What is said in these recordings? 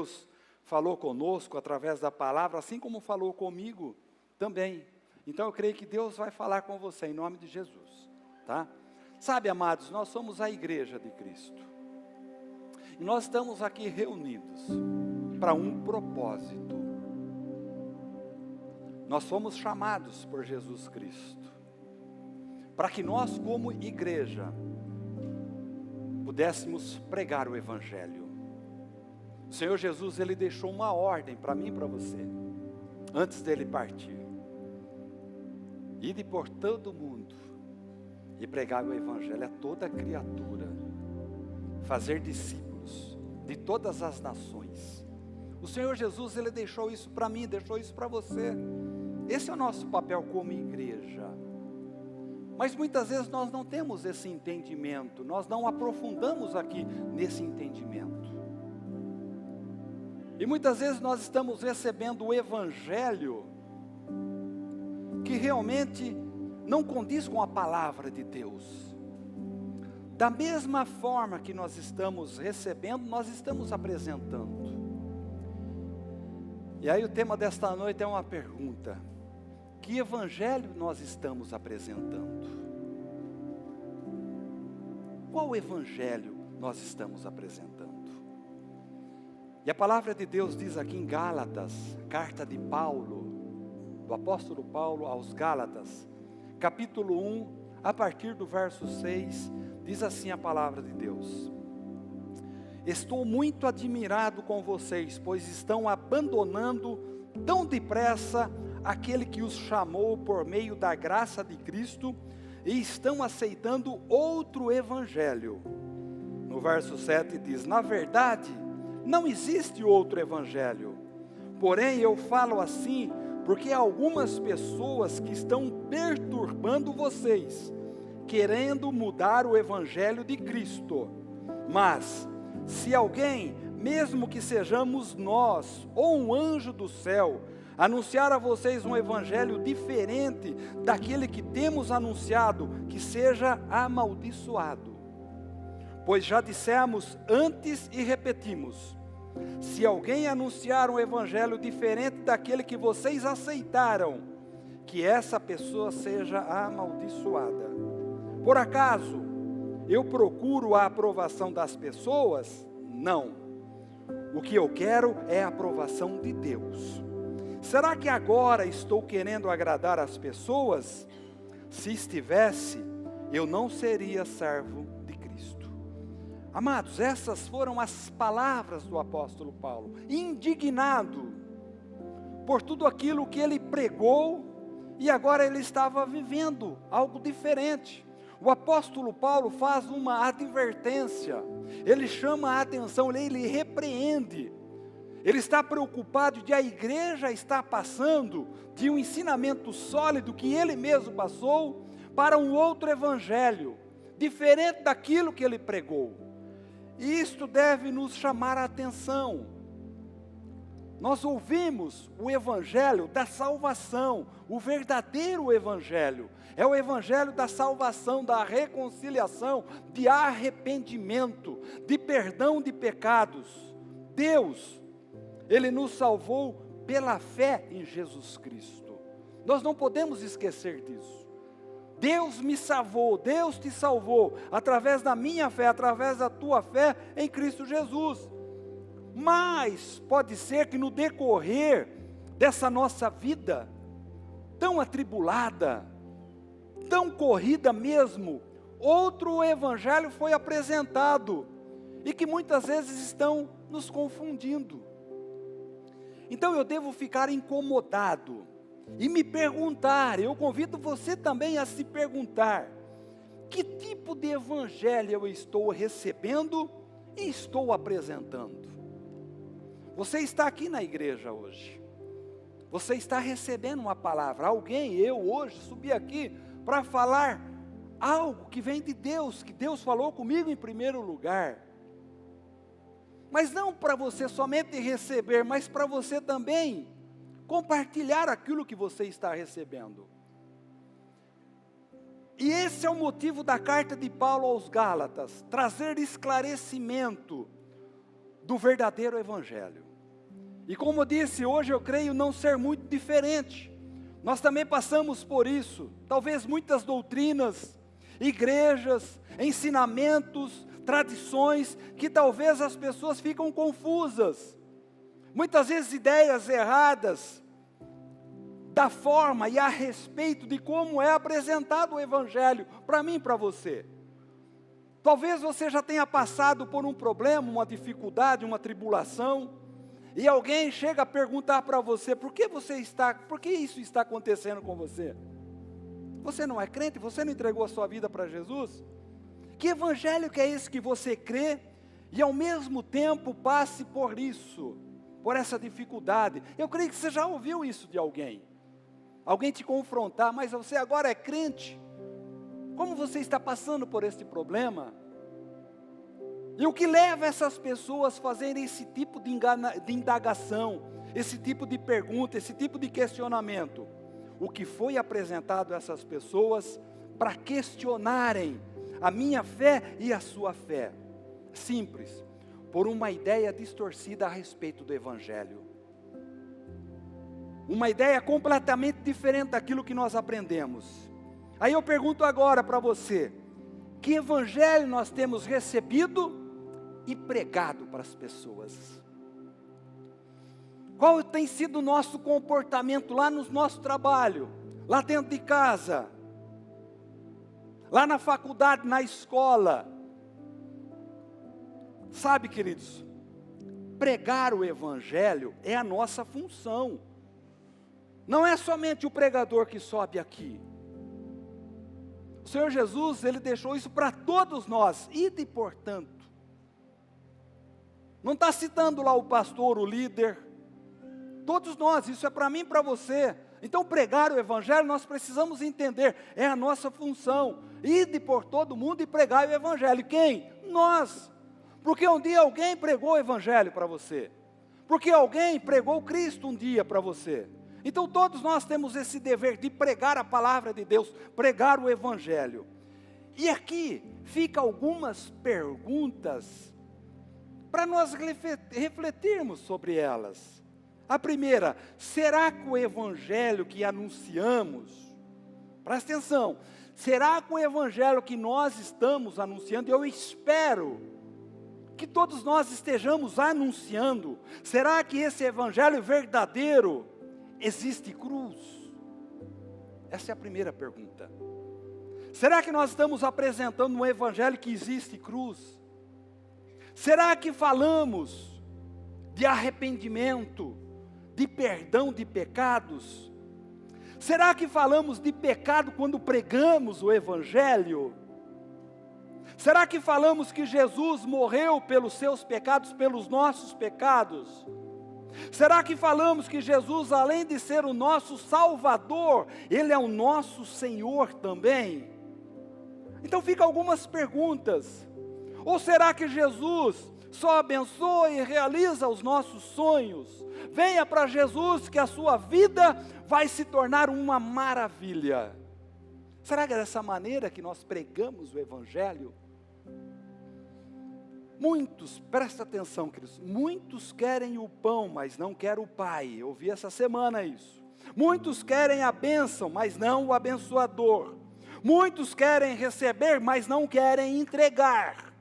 Deus falou conosco através da palavra, assim como falou comigo também. Então eu creio que Deus vai falar com você em nome de Jesus, tá? Sabe, amados, nós somos a igreja de Cristo. E nós estamos aqui reunidos para um propósito. Nós fomos chamados por Jesus Cristo, para que nós como igreja pudéssemos pregar o Evangelho. O Senhor Jesus, Ele deixou uma ordem para mim e para você, antes dele partir. Ide por todo o mundo e pregar o Evangelho a toda criatura, fazer discípulos de todas as nações. O Senhor Jesus, Ele deixou isso para mim, deixou isso para você. Esse é o nosso papel como igreja. Mas muitas vezes nós não temos esse entendimento, nós não aprofundamos aqui nesse entendimento. E muitas vezes nós estamos recebendo o Evangelho que realmente não condiz com a palavra de Deus. Da mesma forma que nós estamos recebendo, nós estamos apresentando. E aí o tema desta noite é uma pergunta: que evangelho nós estamos apresentando? Qual evangelho nós estamos apresentando? E a palavra de Deus diz aqui em Gálatas, carta de Paulo, do apóstolo Paulo aos Gálatas, capítulo 1, a partir do verso 6, diz assim a palavra de Deus: estou muito admirado com vocês, pois estão abandonando tão depressa aquele que os chamou por meio da graça de Cristo e estão aceitando outro evangelho. No verso 7 diz: na verdade, não existe outro evangelho, porém eu falo assim porque há algumas pessoas que estão perturbando vocês, querendo mudar o evangelho de Cristo. Mas se alguém, mesmo que sejamos nós ou um anjo do céu, anunciar a vocês um evangelho diferente daquele que temos anunciado, que seja amaldiçoado. Pois já dissemos antes e repetimos: se alguém anunciar um evangelho diferente daquele que vocês aceitaram, que essa pessoa seja amaldiçoada. Por acaso eu procuro a aprovação das pessoas? Não. O que eu quero é a aprovação de Deus. Será que agora estou querendo agradar as pessoas? Se estivesse, eu não seria servo de Cristo. Amados, essas foram as palavras do apóstolo Paulo, indignado por tudo aquilo que ele pregou, e agora ele estava vivendo algo diferente. O apóstolo Paulo faz uma advertência, ele chama a atenção, ele repreende. Ele está preocupado de a igreja estar passando de um ensinamento sólido que ele mesmo passou para um outro evangelho, diferente daquilo que ele pregou. E isto deve nos chamar a atenção. Nós ouvimos o evangelho da salvação, o verdadeiro evangelho. É o evangelho da salvação, da reconciliação, de arrependimento, de perdão de pecados. Deus, Ele nos salvou pela fé em Jesus Cristo. Nós não podemos esquecer disso. Deus me salvou, Deus te salvou, através da minha fé, através da tua fé em Cristo Jesus. Mas pode ser que no decorrer dessa nossa vida, tão atribulada, tão corrida mesmo, outro evangelho foi apresentado, e que muitas vezes estão nos confundindo. Então eu devo ficar incomodado e me perguntar, eu convido você também a se perguntar: que tipo de evangelho eu estou recebendo e estou apresentando? Você está aqui na igreja hoje, você está recebendo uma palavra, eu hoje subi aqui para falar algo que vem de Deus, que Deus falou comigo em primeiro lugar. Mas não para você somente receber, mas para você também compartilhar aquilo que você está recebendo. E esse é o motivo da carta de Paulo aos Gálatas, trazer esclarecimento do verdadeiro evangelho. E como eu disse, hoje eu creio não ser muito diferente. Nós também passamos por isso. Talvez muitas doutrinas, igrejas, ensinamentos, tradições, que talvez as pessoas ficam confusas. Muitas vezes ideias erradas da forma e a respeito de como é apresentado o Evangelho para mim e para você. Talvez você já tenha passado por um problema, uma dificuldade, uma tribulação, e alguém chega a perguntar para você, por que isso está acontecendo com você? Você não é crente? Você não entregou a sua vida para Jesus? Que evangelho que é esse que você crê e ao mesmo tempo passe por isso, por essa dificuldade? Eu creio que você já ouviu isso de alguém. Alguém te confrontar, mas você agora é crente. Como você está passando por este problema? E o que leva essas pessoas a fazerem esse tipo de indagação, esse tipo de pergunta, esse tipo de questionamento? O que foi apresentado a essas pessoas para questionarem a minha fé e a sua fé? Simples, por uma ideia distorcida a respeito do Evangelho. Uma ideia completamente diferente daquilo que nós aprendemos. Aí eu pergunto agora para você, que evangelho nós temos recebido e pregado para as pessoas? Qual tem sido o nosso comportamento lá no nosso trabalho, lá dentro de casa, lá na faculdade, na escola? Sabe, queridos, pregar o evangelho é a nossa função. Não é somente o pregador que sobe aqui. O Senhor Jesus, Ele deixou isso para todos nós. Ide, portanto. Não está citando lá o pastor, o líder. Todos nós, isso é para mim e para você. Então pregar o Evangelho, nós precisamos entender, é a nossa função. Ide por todo mundo e pregar o Evangelho. Quem? Nós. Porque um dia alguém pregou o Evangelho para você. Porque alguém pregou Cristo um dia para você. Então todos nós temos esse dever de pregar a palavra de Deus, pregar o Evangelho. E aqui fica algumas perguntas para nós refletirmos sobre elas. A primeira, será que o Evangelho que anunciamos, presta atenção, será que o Evangelho que nós estamos anunciando, eu espero que todos nós estejamos anunciando, será que esse Evangelho verdadeiro, existe cruz? Essa é a primeira pergunta. Será que nós estamos apresentando um evangelho que existe cruz? Será que falamos de arrependimento, de perdão de pecados? Será que falamos de pecado quando pregamos o evangelho? Será que falamos que Jesus morreu pelos seus pecados, pelos nossos pecados? Será que falamos que Jesus, além de ser o nosso Salvador, Ele é o nosso Senhor também? Então ficam algumas perguntas. Ou será que Jesus só abençoa e realiza os nossos sonhos? Venha para Jesus que a sua vida vai se tornar uma maravilha. Será que é dessa maneira que nós pregamos o Evangelho? Muitos, presta atenção, queridos, muitos querem o pão, mas não querem o Pai. Eu ouvi essa semana isso. Muitos querem a bênção, mas não o abençoador. Muitos querem receber, mas não querem entregar.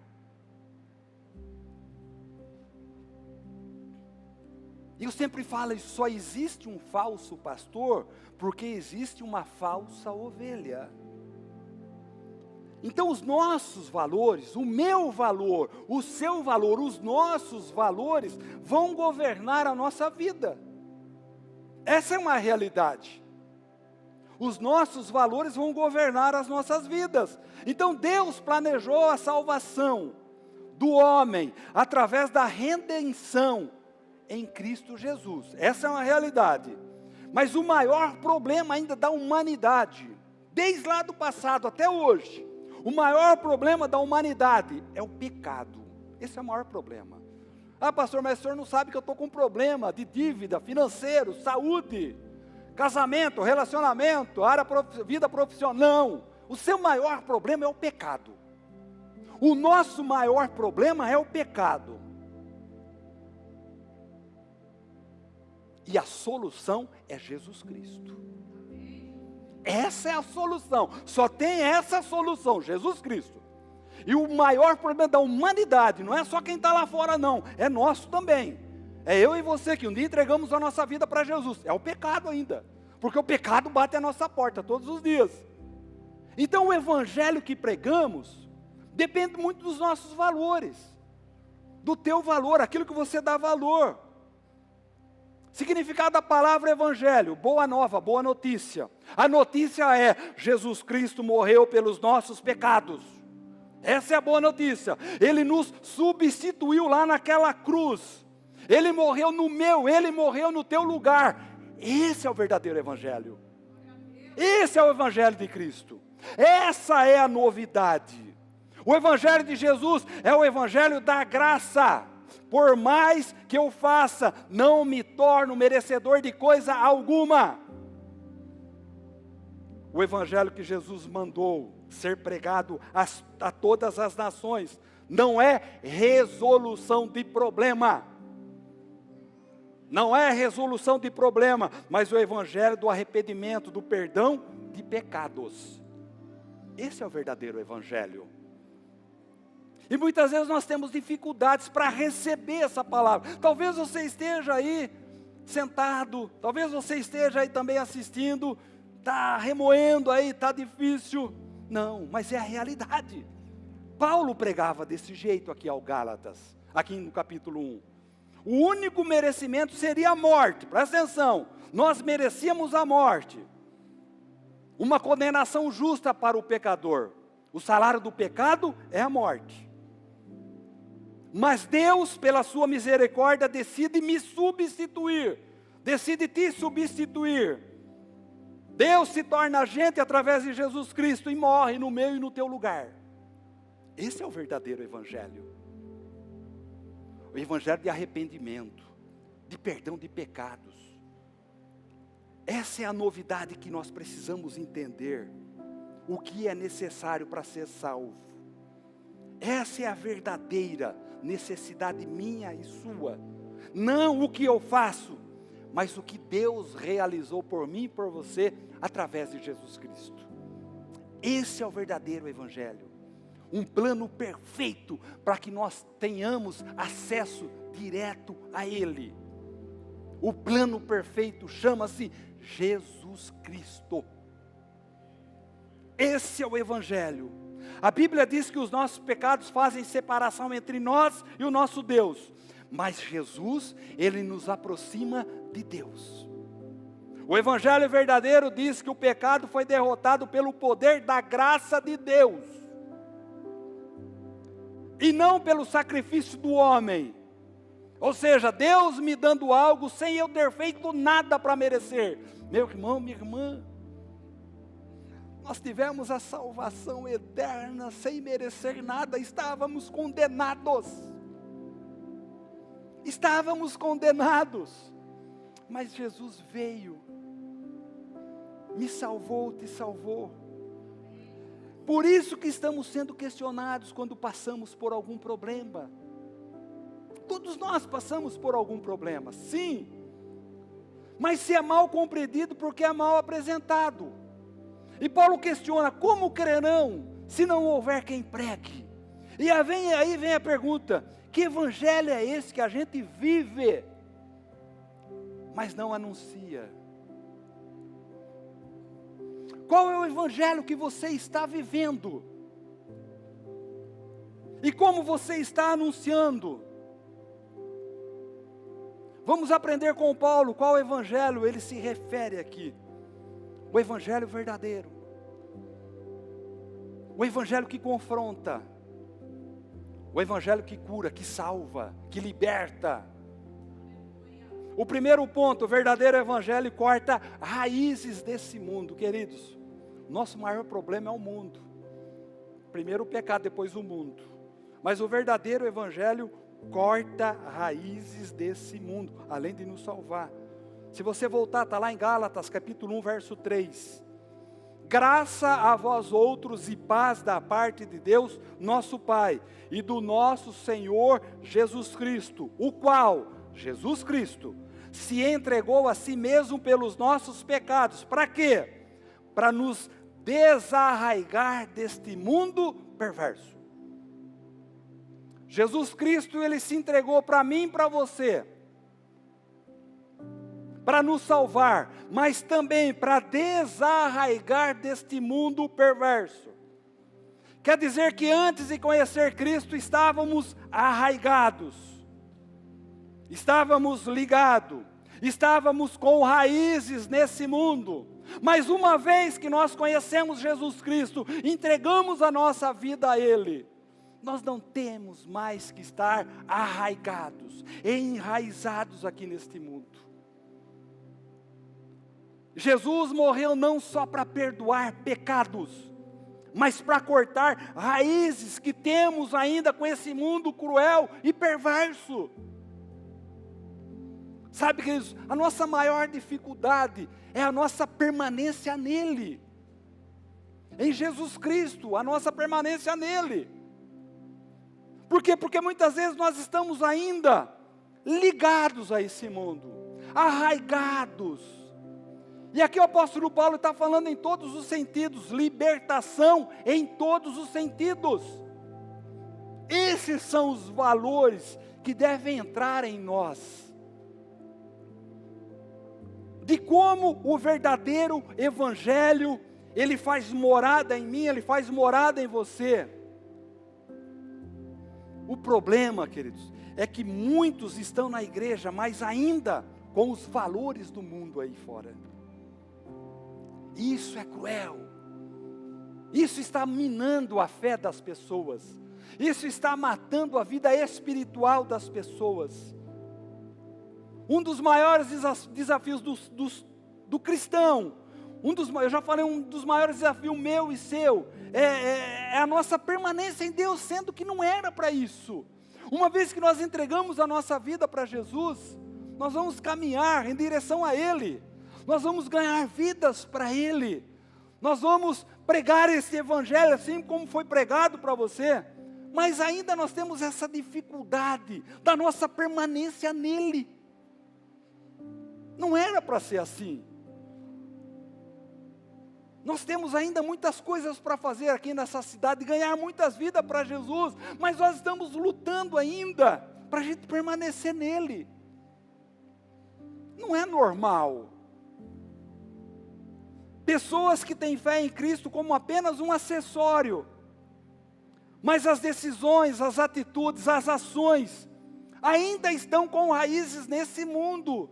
E eu sempre falo isso, só existe um falso pastor, porque existe uma falsa ovelha. Então os nossos valores, o meu valor, o seu valor, os nossos valores vão governar a nossa vida. Essa é uma realidade. Os nossos valores vão governar as nossas vidas. Então Deus planejou a salvação do homem através da redenção em Cristo Jesus. Essa é uma realidade. Mas o maior problema ainda da humanidade, desde lá do passado até hoje, o maior problema da humanidade é o pecado. Esse é o maior problema. Ah, pastor, mas o senhor não sabe que eu estou com um problema de dívida, financeiro, saúde, casamento, relacionamento, vida profissional. Não, o seu maior problema é o pecado. O nosso maior problema é o pecado. E a solução é Jesus Cristo. Essa é a solução. Só tem essa solução, Jesus Cristo. E o maior problema da humanidade não é só quem está lá fora, não. É nosso também. É eu e você que um dia entregamos a nossa vida para Jesus. É o pecado ainda. Porque o pecado bate a nossa porta todos os dias. Então o evangelho que pregamos depende muito dos nossos valores. Do teu valor, aquilo que você dá valor. Significado da palavra evangelho, boa nova, boa notícia. A notícia é, Jesus Cristo morreu pelos nossos pecados. Essa é a boa notícia. Ele nos substituiu lá naquela cruz. Ele morreu no meu, Ele morreu no teu lugar. Esse é o verdadeiro evangelho. Esse é o evangelho de Cristo. Essa é a novidade. O evangelho de Jesus é o evangelho da graça. Por mais que eu faça, não me torno merecedor de coisa alguma. O evangelho que Jesus mandou ser pregado a todas as nações não é resolução de problema. Não é resolução de problema, mas o evangelho do arrependimento, do perdão de pecados. Esse é o verdadeiro evangelho. E muitas vezes nós temos dificuldades para receber essa palavra. Talvez você esteja aí sentado, talvez você esteja aí também assistindo, está remoendo aí, está difícil. Não, mas é a realidade. Paulo pregava desse jeito aqui ao Gálatas, aqui no capítulo 1. O único merecimento seria a morte, presta atenção, nós merecíamos a morte. Uma condenação justa para o pecador. O salário do pecado é a morte. Mas Deus, pela sua misericórdia, decide me substituir. Decide te substituir. Deus se torna gente através de Jesus Cristo e morre no meu e no teu lugar. Esse é o verdadeiro evangelho. O evangelho de arrependimento, de perdão de pecados. Essa é a novidade que nós precisamos entender. O que é necessário para ser salvo. Essa é a verdadeira necessidade minha e sua. Não o que eu faço, mas o que Deus realizou por mim e por você através de Jesus Cristo. Esse é o verdadeiro evangelho. Um plano perfeito para que nós tenhamos acesso direto a Ele. O plano perfeito chama-se Jesus Cristo. Esse é o evangelho. A Bíblia diz que os nossos pecados fazem separação entre nós e o nosso Deus. Mas Jesus, Ele nos aproxima de Deus. O evangelho verdadeiro diz que o pecado foi derrotado pelo poder da graça de Deus. E não pelo sacrifício do homem. Ou seja, Deus me dando algo sem eu ter feito nada para merecer. Meu irmão, minha irmã, nós tivemos a salvação eterna sem merecer nada, estávamos condenados. Estávamos condenados, mas Jesus veio, me salvou, te salvou. Por isso que estamos sendo questionados quando passamos por algum problema. Todos nós passamos por algum problema, sim. Mas se é mal compreendido porque é mal apresentado. E Paulo questiona, como crerão se não houver quem pregue? E aí vem a pergunta, que evangelho é esse que a gente vive, mas não anuncia? Qual é o evangelho que você está vivendo? E como você está anunciando? Vamos aprender com Paulo qual evangelho ele se refere aqui. O evangelho verdadeiro. O evangelho que confronta. O evangelho que cura, que salva, que liberta. O primeiro ponto, o verdadeiro evangelho corta raízes desse mundo, queridos. Nosso maior problema é o mundo. Primeiro o pecado, depois o mundo. Mas o verdadeiro evangelho corta raízes desse mundo, além de nos salvar. Se você voltar, está lá em Gálatas, capítulo 1, verso 3. Graça a vós outros e paz da parte de Deus, nosso Pai, e do nosso Senhor Jesus Cristo, o qual Jesus Cristo, se entregou a si mesmo pelos nossos pecados. Para quê? Para nos desarraigar deste mundo perverso. Jesus Cristo, Ele se entregou para mim e para você, para nos salvar, mas também para desarraigar deste mundo perverso. Quer dizer que antes de conhecer Cristo estávamos arraigados, estávamos ligados, estávamos com raízes nesse mundo. Mas uma vez que nós conhecemos Jesus Cristo, entregamos a nossa vida a Ele, nós não temos mais que estar arraigados, enraizados aqui neste mundo. Jesus morreu não só para perdoar pecados, mas para cortar raízes que temos ainda com esse mundo cruel e perverso. Sabe, queridos, a nossa maior dificuldade é a nossa permanência nele. Em Jesus Cristo, a nossa permanência nele. Por quê? Porque muitas vezes nós estamos ainda ligados a esse mundo, arraigados. E aqui o apóstolo Paulo está falando em todos os sentidos, libertação em todos os sentidos. Esses são os valores que devem entrar em nós. De como o verdadeiro evangelho, ele faz morada em mim, ele faz morada em você. O problema, queridos, é que muitos estão na igreja, mas ainda com os valores do mundo aí fora. Isso é cruel. Isso está minando a fé das pessoas. Isso está matando a vida espiritual das pessoas. Um dos maiores desafios do cristão, eu já falei, um dos maiores desafios meu e seu, é a nossa permanência em Deus, sendo que não era para isso. Uma vez que nós entregamos a nossa vida para Jesus, nós vamos caminhar em direção a Ele, nós vamos ganhar vidas para Ele, nós vamos pregar esse evangelho assim como foi pregado para você, mas ainda nós temos essa dificuldade da nossa permanência nele. Não era para ser assim. Nós temos ainda muitas coisas para fazer aqui nessa cidade, ganhar muitas vidas para Jesus, mas nós estamos lutando ainda para a gente permanecer nele. Não é normal. Pessoas que têm fé em Cristo como apenas um acessório, mas as decisões, as atitudes, as ações, ainda estão com raízes nesse mundo.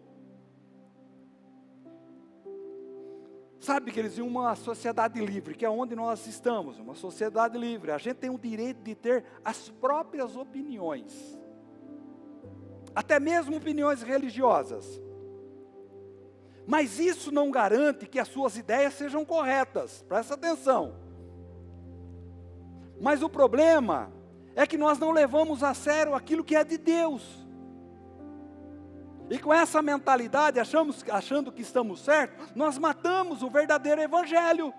Sabe, queridos, em uma sociedade livre, que é onde nós estamos, uma sociedade livre, a gente tem o direito de ter as próprias opiniões, até mesmo opiniões religiosas. Mas isso não garante que as suas ideias sejam corretas, presta atenção. Mas o problema é que nós não levamos a sério aquilo que é de Deus. E com essa mentalidade, achando que estamos certos, nós matamos o verdadeiro evangelho.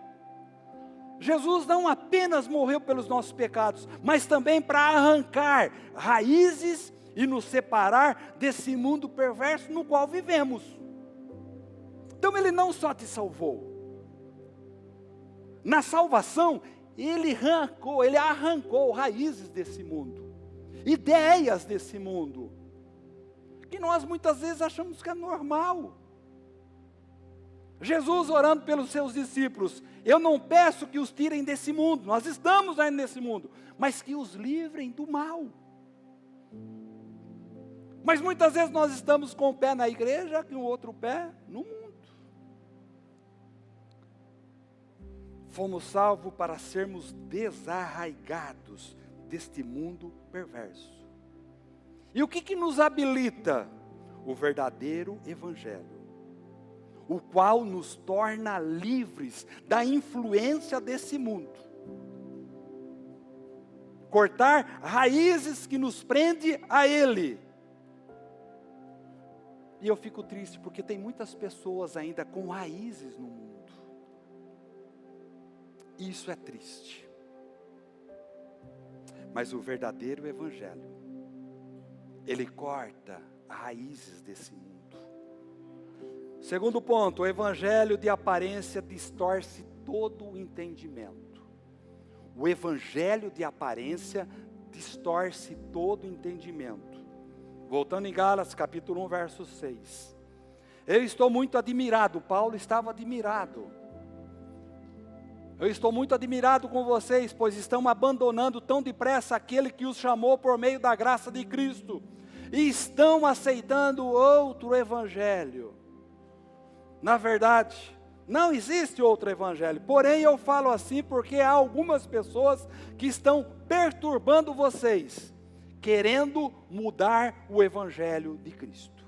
Jesus não apenas morreu pelos nossos pecados, mas também para arrancar raízes e nos separar desse mundo perverso no qual vivemos. Então Ele não só te salvou. Na salvação, Ele arrancou raízes desse mundo, ideias desse mundo, que nós muitas vezes achamos que é normal. Jesus orando pelos seus discípulos, eu não peço que os tirem desse mundo, nós estamos ainda nesse mundo, mas que os livrem do mal. Mas muitas vezes nós estamos com o pé na igreja, e o outro pé no mundo. Fomos salvos para sermos desarraigados deste mundo perverso. E o que nos habilita? O verdadeiro evangelho, o qual nos torna livres da influência desse mundo. Cortar raízes que nos prende a ele. E eu fico triste porque tem muitas pessoas ainda com raízes no mundo. Isso é triste. Mas o verdadeiro evangelho, ele corta raízes desse mundo. Segundo ponto, o evangelho de aparência distorce todo o entendimento. O evangelho de aparência distorce todo o entendimento. Voltando em Gálatas, capítulo 1, verso 6. Eu estou muito admirado, Paulo estava admirado. Eu estou muito admirado com vocês, pois estão abandonando tão depressa aquele que os chamou por meio da graça de Cristo, e estão aceitando outro evangelho. Na verdade, não existe outro evangelho, porém eu falo assim porque há algumas pessoas que estão perturbando vocês, querendo mudar o evangelho de Cristo.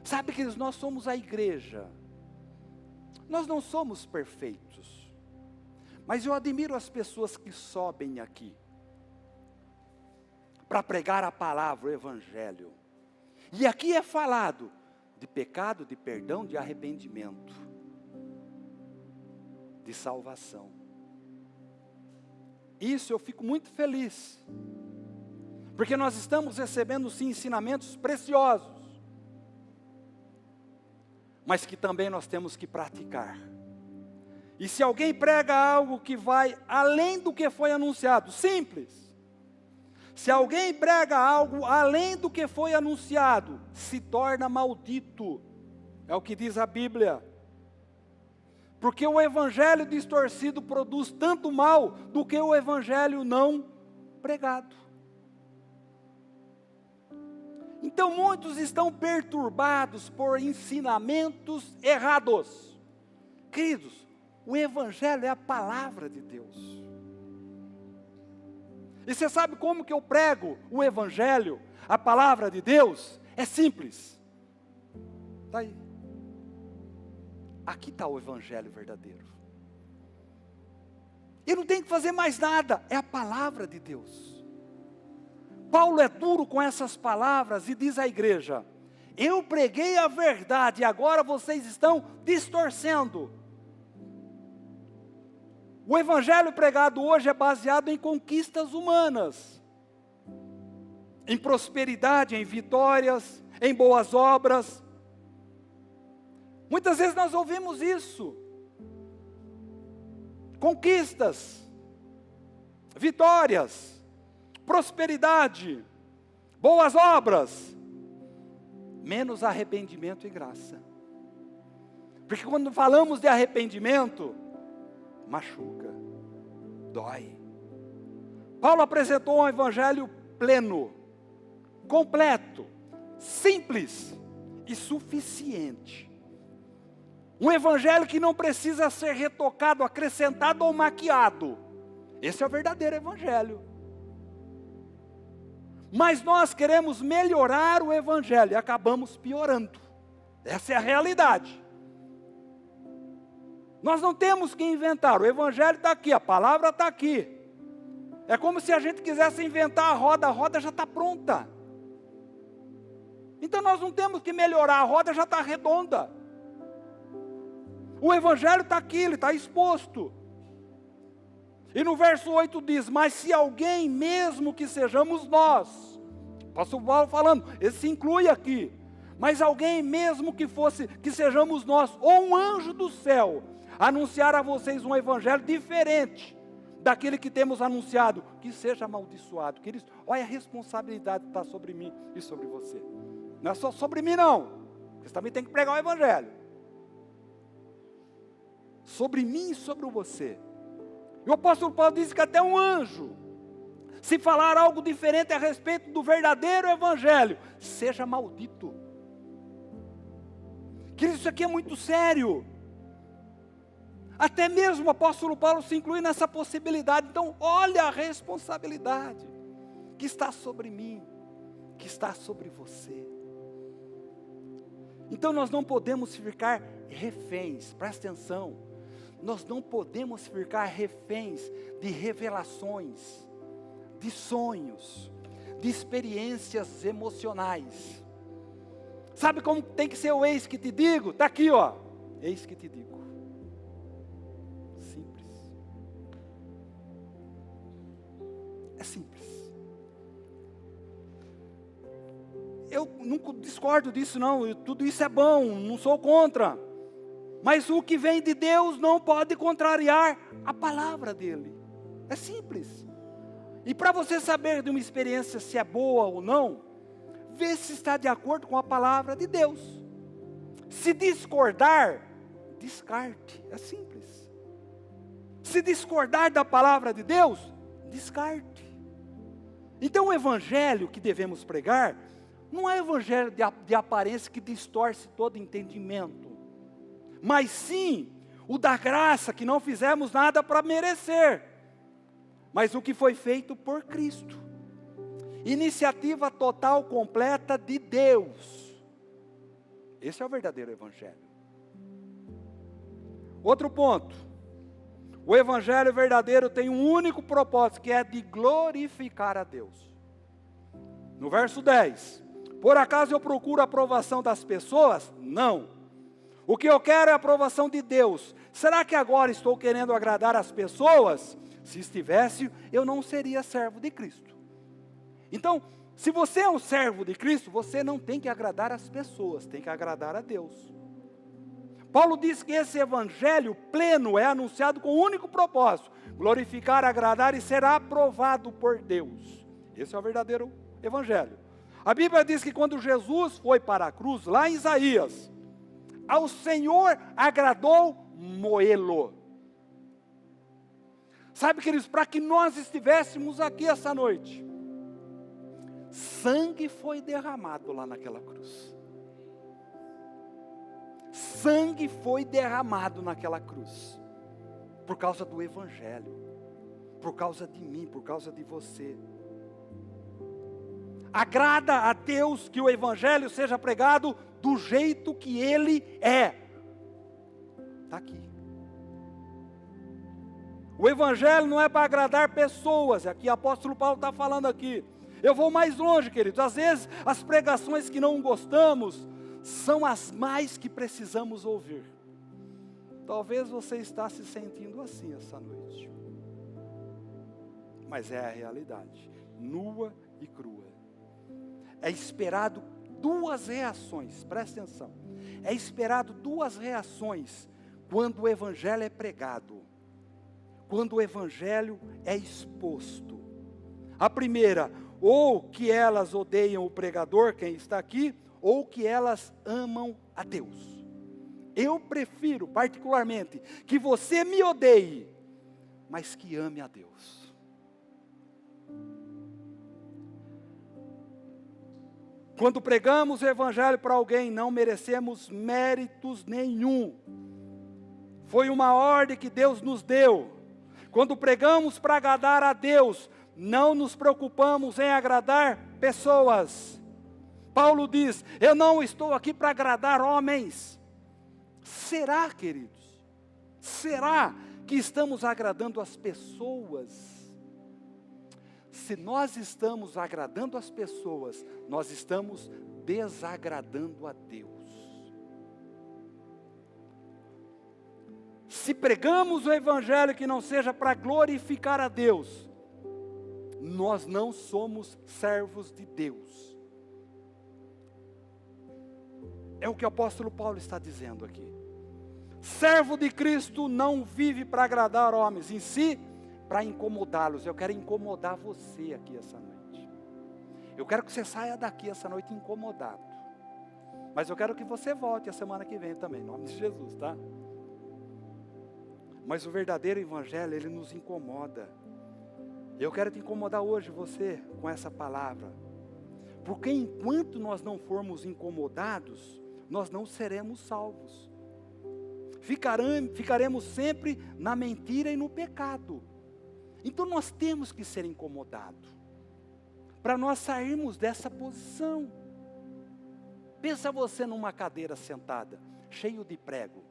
Sabe que nós somos a igreja, nós não somos perfeitos, mas eu admiro as pessoas que sobem aqui, para pregar a palavra, o evangelho, e aqui é falado de pecado, de perdão, de arrependimento, de salvação. Isso eu fico muito feliz, porque nós estamos recebendo sim ensinamentos preciosos, mas que também nós temos que praticar. E se alguém prega algo que vai além do que foi anunciado, simples. Se alguém prega algo além do que foi anunciado, se torna maldito. É o que diz a Bíblia. Porque o evangelho distorcido produz tanto mal do que o evangelho não pregado. Então muitos estão perturbados por ensinamentos errados. Queridos, o evangelho é a palavra de Deus. E você sabe como que eu prego o evangelho, a palavra de Deus? É simples. Está aí. Aqui está o evangelho verdadeiro. Eu não tenho que fazer mais nada, é a palavra de Deus. Paulo é duro com essas palavras e diz à igreja: eu preguei a verdade e agora vocês estão distorcendo. O evangelho pregado hoje é baseado em conquistas humanas, em prosperidade, em vitórias, em boas obras. Muitas vezes nós ouvimos isso. Conquistas, vitórias, prosperidade, boas obras, menos arrependimento e graça. Porque quando falamos de arrependimento, machuca, dói. Paulo apresentou um evangelho pleno, completo, simples e suficiente. Um evangelho que não precisa ser retocado, acrescentado ou maquiado. Esse é o verdadeiro evangelho. Mas nós queremos melhorar o evangelho e acabamos piorando. Essa é a realidade. Nós não temos que inventar, o evangelho está aqui, a palavra está aqui. É como se a gente quisesse inventar a roda já está pronta. Então nós não temos que melhorar, a roda já está redonda. O evangelho está aqui, ele está exposto. E no verso 8 diz: mas se alguém, mesmo que sejamos nós, apóstolo Paulo falando, ele se inclui aqui, mas alguém mesmo que sejamos nós, ou um anjo do céu, anunciar a vocês um evangelho diferente daquele que temos anunciado, que seja amaldiçoado. Queridos, olha a responsabilidade que está sobre mim e sobre você. Não é só sobre mim não, você também tem que pregar o evangelho. Sobre mim e sobre você. E o apóstolo Paulo diz que até um anjo, se falar algo diferente a respeito do verdadeiro evangelho, seja maldito. Queridos, isso aqui é muito sério. Até mesmo o apóstolo Paulo se inclui nessa possibilidade. Então, olha a responsabilidade que está sobre mim, que está sobre você. Então, nós não podemos ficar reféns, presta atenção, nós não podemos ficar reféns de revelações, de sonhos, de experiências emocionais. Sabe como tem que ser o eis que te digo? Está aqui, ó, eis que te digo. É simples. eu não discordo disso não, tudo isso é bom, não sou contra. Mas o que vem de Deus não pode contrariar a palavra dele. É simples. E para você saber de uma experiência se é boa ou não, vê se está de acordo com a palavra de Deus. Se discordar, descarte. É simples. Se discordar da palavra de Deus, descarte. Então o evangelho que devemos pregar, não é evangelho de aparência que distorce todo entendimento. Mas sim, o da graça, que não fizemos nada para merecer. Mas o que foi feito por Cristo. Iniciativa total, completa de Deus. Esse é o verdadeiro evangelho. Outro ponto. O evangelho verdadeiro tem um único propósito, que é de glorificar a Deus. No verso 10. Por acaso eu procuro a aprovação das pessoas? Não. O que eu quero é a aprovação de Deus. Será que agora estou querendo agradar as pessoas? Se estivesse, eu não seria servo de Cristo. Então, se você é um servo de Cristo, você não tem que agradar as pessoas, tem que agradar a Deus. Paulo diz que esse evangelho pleno é anunciado com um único propósito: glorificar, agradar e ser aprovado por Deus. Esse é o verdadeiro evangelho. A Bíblia diz que quando Jesus foi para a cruz, lá em Isaías, ao Senhor agradou moê-lo. Sabe, queridos, para que nós estivéssemos aqui essa noite, sangue foi derramado lá naquela cruz. Sangue foi derramado naquela cruz. Por causa do evangelho. Por causa de mim, por causa de você. Agrada a Deus que o evangelho seja pregado do jeito que ele é. Está aqui. O evangelho não é para agradar pessoas. Aqui o apóstolo Paulo está falando aqui. Eu vou mais longe, queridos. Às vezes as pregações que não gostamos são as mais que precisamos ouvir. Talvez você está se sentindo assim essa noite. Mas é a realidade, nua e crua. É esperado duas reações, presta atenção. É esperado duas reações quando o evangelho é pregado. Quando o evangelho é exposto. A primeira, ou que elas odeiam o pregador, quem está aqui, ou que elas amam a Deus. Eu prefiro particularmente que você me odeie, mas que ame a Deus. Quando pregamos o evangelho para alguém, não merecemos méritos nenhum. Foi uma ordem que Deus nos deu. Quando pregamos para agradar a Deus, não nos preocupamos em agradar pessoas. Paulo diz: eu não estou aqui para agradar homens. Será, queridos? Será que estamos agradando as pessoas? Se nós estamos agradando as pessoas, nós estamos desagradando a Deus. Se pregamos o evangelho que não seja para glorificar a Deus, nós não somos servos de Deus. É o que o apóstolo Paulo está dizendo aqui. Servo de Cristo não vive para agradar homens, em si, para incomodá-los. Eu quero incomodar você aqui essa noite. Eu quero que você saia daqui essa noite incomodado. Mas eu quero que você volte a semana que vem também, em nome de Jesus, tá? Mas o verdadeiro evangelho, ele nos incomoda. Eu quero te incomodar hoje, você, com essa palavra. Porque enquanto nós não formos incomodados, nós não seremos salvos. Ficaremos sempre na mentira e no pecado. Então nós temos que ser incomodados. Para nós sairmos dessa posição. Pensa você numa cadeira sentada, cheio de prego.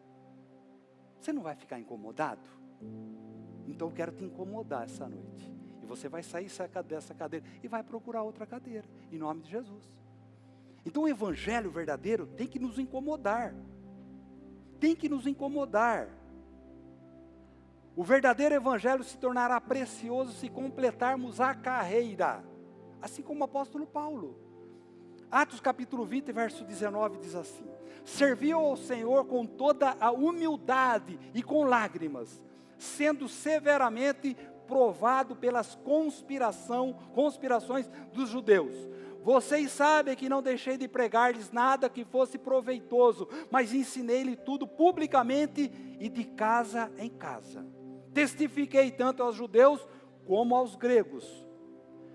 Você não vai ficar incomodado? Então eu quero te incomodar essa noite. E você vai sair dessa cadeira e vai procurar outra cadeira, em nome de Jesus. Então o evangelho verdadeiro tem que nos incomodar. Tem que nos incomodar. O verdadeiro evangelho se tornará precioso se completarmos a carreira. Assim como o apóstolo Paulo. Atos capítulo 20, verso 19 diz assim: serviu ao Senhor com toda a humildade e com lágrimas, sendo severamente provado pelas conspirações dos judeus. Vocês sabem que não deixei de pregar-lhes nada que fosse proveitoso, mas ensinei-lhe tudo publicamente e de casa em casa. Testifiquei tanto aos judeus como aos gregos,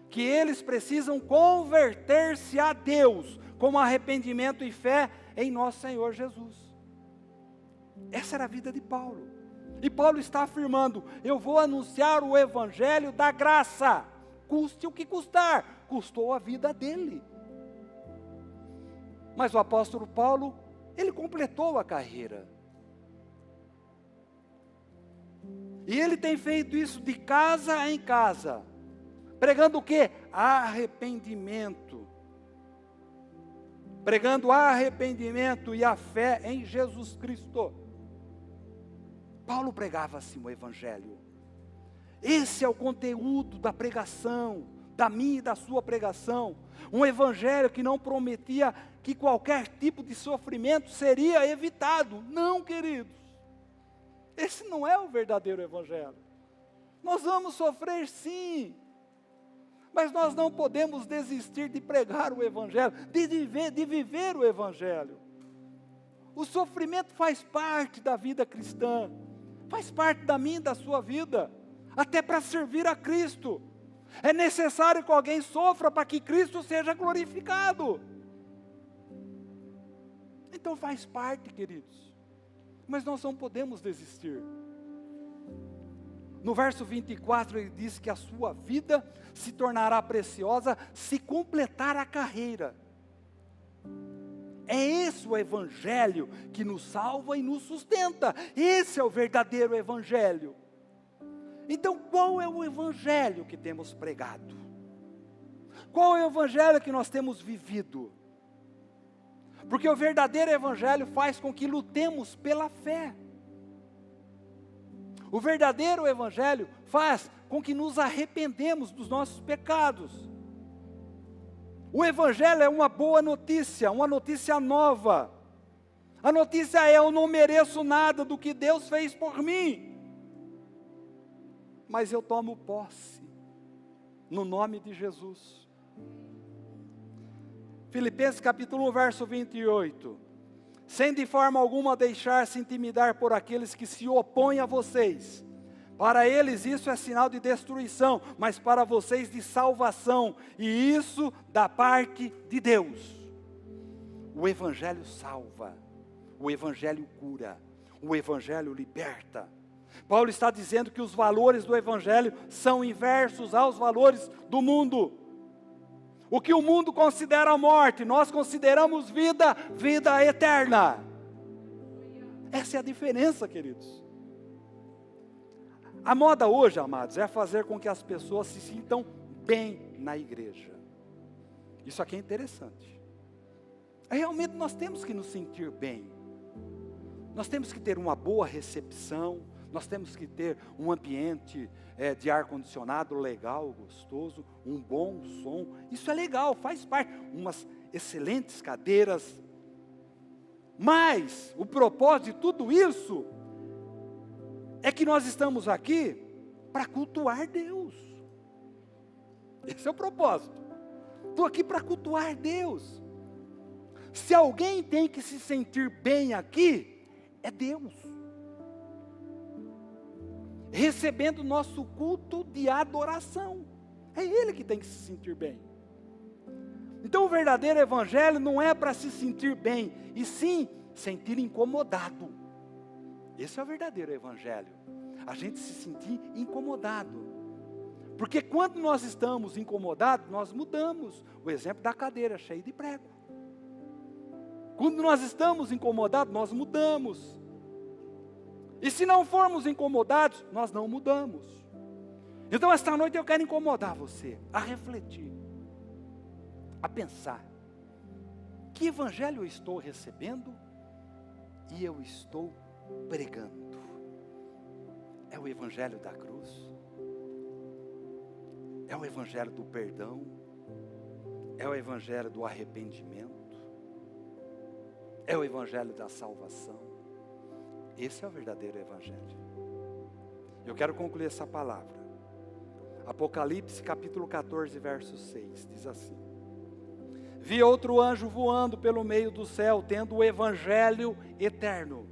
que eles precisam converter-se a Deus, com arrependimento e fé em nosso Senhor Jesus. Essa era a vida de Paulo. E Paulo está afirmando: eu vou anunciar o evangelho da graça, custe o que custar. Custou a vida dele. Mas o apóstolo Paulo, ele completou a carreira. E ele tem feito isso de casa em casa. Pregando o quê? Arrependimento. Pregando arrependimento e a fé em Jesus Cristo. Paulo pregava assim o evangelho. Esse é o conteúdo da pregação, da minha e da sua pregação. Um evangelho que não prometia que qualquer tipo de sofrimento seria evitado. Não, queridos. Esse não é o verdadeiro evangelho. Nós vamos sofrer sim. Mas nós não podemos desistir de pregar o evangelho, de viver o evangelho. O sofrimento faz parte da vida cristã. Faz parte da minha e da sua vida. Até para servir a Cristo. É necessário que alguém sofra para que Cristo seja glorificado. Então faz parte, queridos. Mas nós não podemos desistir. No verso 24 ele diz que a sua vida se tornará preciosa se completar a carreira. É esse o evangelho que nos salva e nos sustenta. Esse é o verdadeiro evangelho. Então qual é o evangelho que temos pregado? Qual é o evangelho que nós temos vivido? Porque o verdadeiro evangelho faz com que lutemos pela fé. O verdadeiro evangelho faz com que nos arrependemos dos nossos pecados. O evangelho é uma boa notícia, uma notícia nova. A notícia é: eu não mereço nada do que Deus fez por mim. Mas eu tomo posse, no nome de Jesus. Filipenses capítulo 1, verso 28. Sem de forma alguma deixar-se intimidar por aqueles que se opõem a vocês. Para eles isso é sinal de destruição, mas para vocês de salvação. E isso da parte de Deus. O evangelho salva. O evangelho cura. O evangelho liberta. Paulo está dizendo que os valores do evangelho são inversos aos valores do mundo. O que o mundo considera morte, nós consideramos vida, vida eterna. Essa é a diferença, queridos. A moda hoje, amados, é fazer com que as pessoas se sintam bem na igreja. Isso aqui é interessante. Realmente nós temos que nos sentir bem. Nós temos que ter uma boa recepção. Nós temos que ter um ambiente de ar-condicionado legal, gostoso, um bom som. Isso é legal, faz parte. Umas excelentes cadeiras. Mas o propósito de tudo isso é que nós estamos aqui para cultuar Deus. Esse é o propósito. Estou aqui para cultuar Deus. Se alguém tem que se sentir bem aqui, é Deus. Recebendo o nosso culto de adoração. É Ele que tem que se sentir bem. Então o verdadeiro evangelho não é para se sentir bem, e sim sentir incomodado. Esse é o verdadeiro evangelho. A gente se sentir incomodado. Porque quando nós estamos incomodados, nós mudamos. O exemplo da cadeira cheia de prego. Quando nós estamos incomodados, nós mudamos. E se não formos incomodados, nós não mudamos. Então esta noite eu quero incomodar você a refletir, a pensar: que evangelho eu estou recebendo e eu estou pregando? É o evangelho da cruz? É o evangelho do perdão? É o evangelho do arrependimento. É o evangelho da salvação. Esse é o verdadeiro evangelho. Eu quero concluir essa palavra. Apocalipse capítulo 14, verso 6, diz assim: vi outro anjo voando pelo meio do céu, tendo o evangelho eterno,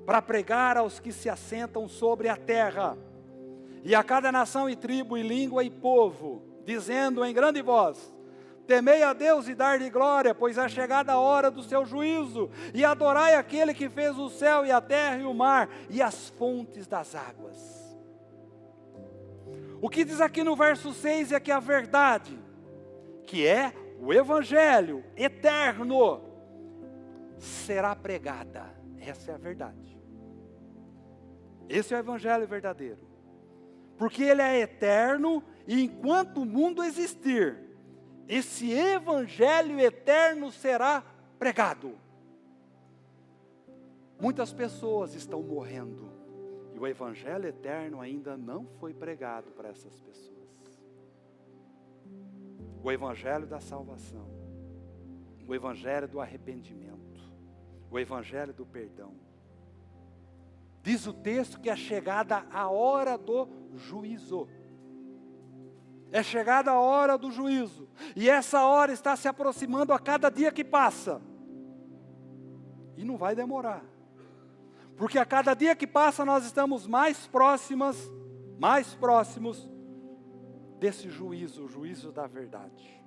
para pregar aos que se assentam sobre a terra, e a cada nação e tribo e língua e povo, dizendo em grande voz: temei a Deus e dar-lhe glória, pois é chegada a hora do seu juízo, e adorai aquele que fez o céu e a terra e o mar, e as fontes das águas. O que diz aqui no verso 6 é que a verdade, que é o evangelho eterno, será pregada. Essa é a verdade. Esse é o evangelho verdadeiro. Porque ele é eterno, e enquanto o mundo existir, esse evangelho eterno será pregado. Muitas pessoas estão morrendo, e o evangelho eterno ainda não foi pregado para essas pessoas. O evangelho da salvação, o evangelho do arrependimento, o evangelho do perdão. Diz o texto que é chegada a hora do juízo. É chegada a hora do juízo. E essa hora está se aproximando a cada dia que passa. E não vai demorar. Porque a cada dia que passa nós estamos mais próximos desse juízo, o juízo da verdade.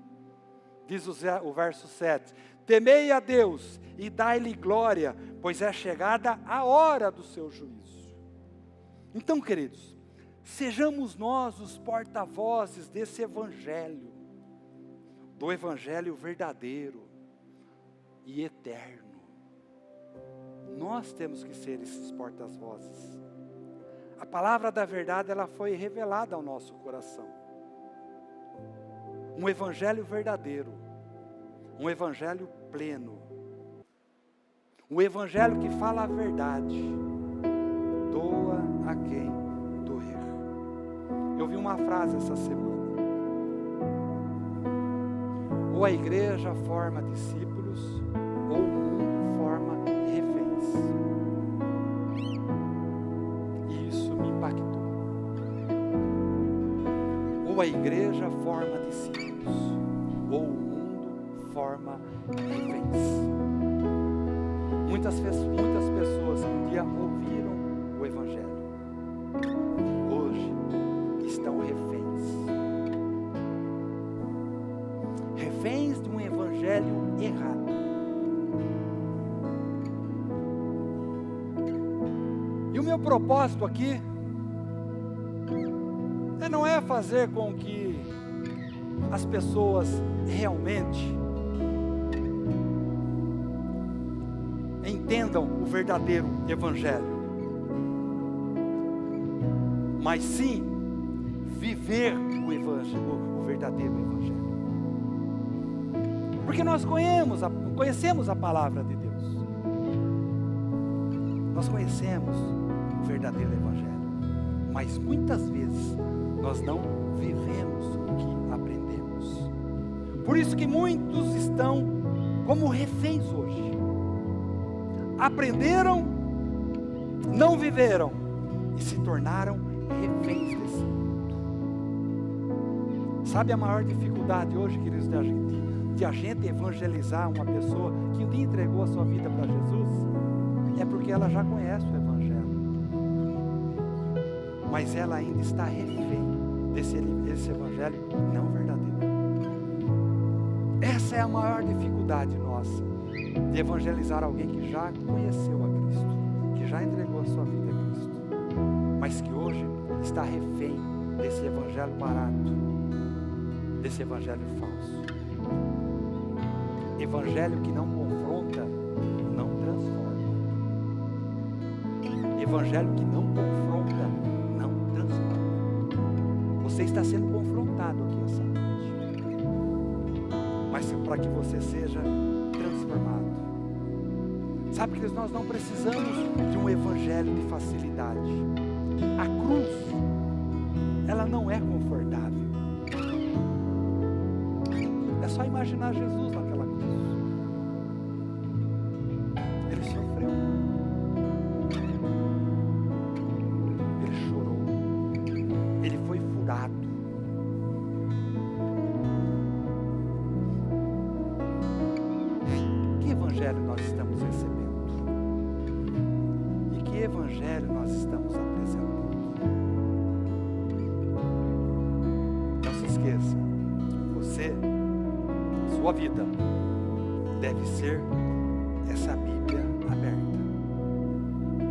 Diz o verso 7, temei a Deus e dai-lhe glória, pois é chegada a hora do seu juízo. Então, queridos, sejamos nós os porta-vozes desse evangelho, do evangelho verdadeiro e eterno. Nós temos que ser esses porta-vozes. A palavra da verdade, ela foi revelada ao nosso coração. Um evangelho verdadeiro, um evangelho pleno, um evangelho que fala a verdade, doa a quem doer. Eu vi uma frase essa semana: ou a igreja forma discípulos, ou o mundo forma reféns. E isso me impactou. Ou a igreja forma discípulos, ou o mundo forma reféns. Muitas pessoas que um dia ouviram o evangelho, hoje estão reféns de um evangelho errado. E o meu propósito aqui não é fazer com que as pessoas realmente entendam o verdadeiro evangelho, mas sim viver o verdadeiro evangelho. Porque nós conhecemos a palavra de Deus. Nós conhecemos o verdadeiro evangelho, mas muitas vezes nós não vivemos o que aprendemos. Por isso que muitos estão como reféns hoje. Aprenderam, não viveram e se tornaram reféns desse mundo. Sabe a maior dificuldade hoje, queridos, de a gente evangelizar uma pessoa que um dia entregou a sua vida para Jesus? É porque ela já conhece o evangelho, mas ela ainda está refém desse evangelho não verdadeiro. Essa é a maior dificuldade nossa, de evangelizar alguém que já conheceu a Cristo, que já entregou a sua vida a Cristo, mas que hoje está refém desse evangelho barato, desse evangelho falso. Evangelho que não confronta, não transforma. Evangelho que não confronta, não transforma. Você está sendo confrontado aqui essa noite, mas para que você seja transformado. Sabe que nós não precisamos de um evangelho de facilidade. A cruz, ela não é confortável. É só imaginar Jesus naquela cruz. Ele sofreu. Ele chorou. Ele foi furado. Que evangelho nós estamos recebendo? E que evangelho nós estamos apresentando? Não se esqueça, você, a sua vida, deve ser essa Bíblia aberta.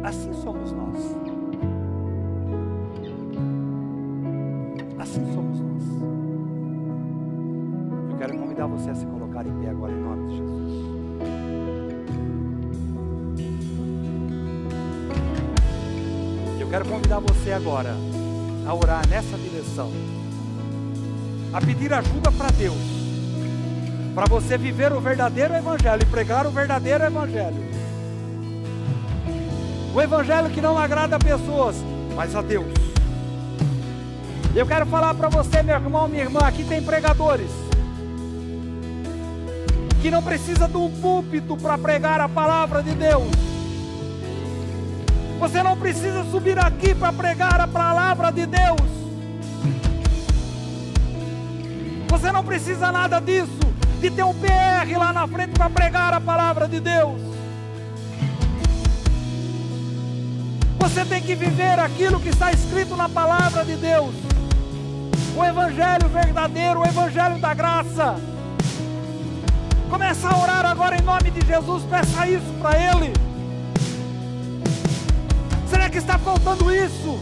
Assim somos nós. Assim somos nós. Eu quero convidar você a se colocar em pé agora em nome de Jesus. Eu quero convidar você agora a orar nessa direção, a pedir ajuda para Deus, para você viver o verdadeiro evangelho e pregar o verdadeiro evangelho. O evangelho que não agrada a pessoas, mas a Deus. Eu quero falar para você, meu irmão, minha irmã, aqui tem pregadores que não precisa de um púlpito para pregar a palavra de Deus. Você não precisa subir aqui para pregar a palavra de Deus. Você não precisa nada disso, de ter um PR lá na frente para pregar a palavra de Deus. Você tem que viver aquilo que está escrito na palavra de Deus. O evangelho verdadeiro, o evangelho da graça. Começa a orar agora em nome de Jesus, peça isso para Ele. Será que está faltando isso?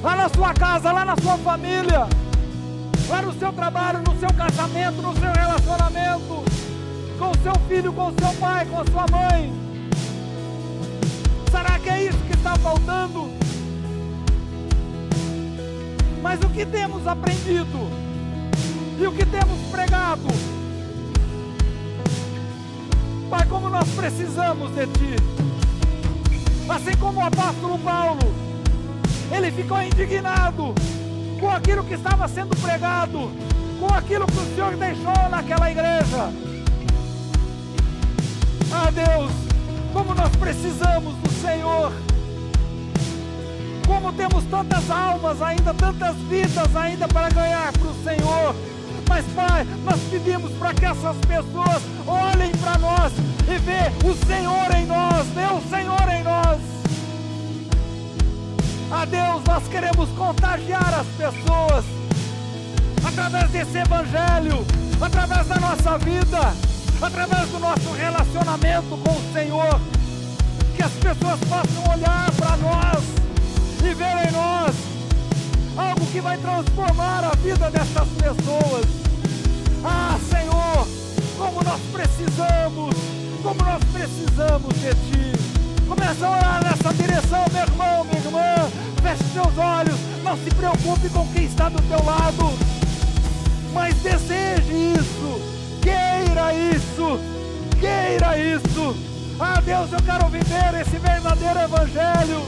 Lá na sua casa, lá na sua família, lá no seu trabalho, no seu casamento, no seu relacionamento, com o seu filho, com o seu pai, com a sua mãe. Será que é isso que está faltando? Mas o que temos aprendido e o que temos pregado? Pai, como nós precisamos de Ti. Assim como o apóstolo Paulo, ele ficou indignado com aquilo que estava sendo pregado, com aquilo que o Senhor deixou naquela igreja. Ah, Deus, como nós precisamos do Senhor. Como temos tantas almas ainda, tantas vidas ainda para ganhar para o Senhor. Mas, Pai, nós pedimos para que essas pessoas olhem para nós e vejam o Senhor em nós, vê o Senhor em nós. Ah, Deus, nós queremos contagiar as pessoas através desse evangelho, através da nossa vida, através do nosso relacionamento com o Senhor. Que as pessoas possam olhar para nós e ver em nós algo que vai transformar a vida dessas pessoas. Ah, Senhor, como nós precisamos de Ti. Começa a orar nessa direção, meu irmão, minha irmã. Feche seus olhos, não se preocupe com quem está do teu lado, mas deseje isso, queira isso. Ah, Deus, eu quero viver esse verdadeiro evangelho.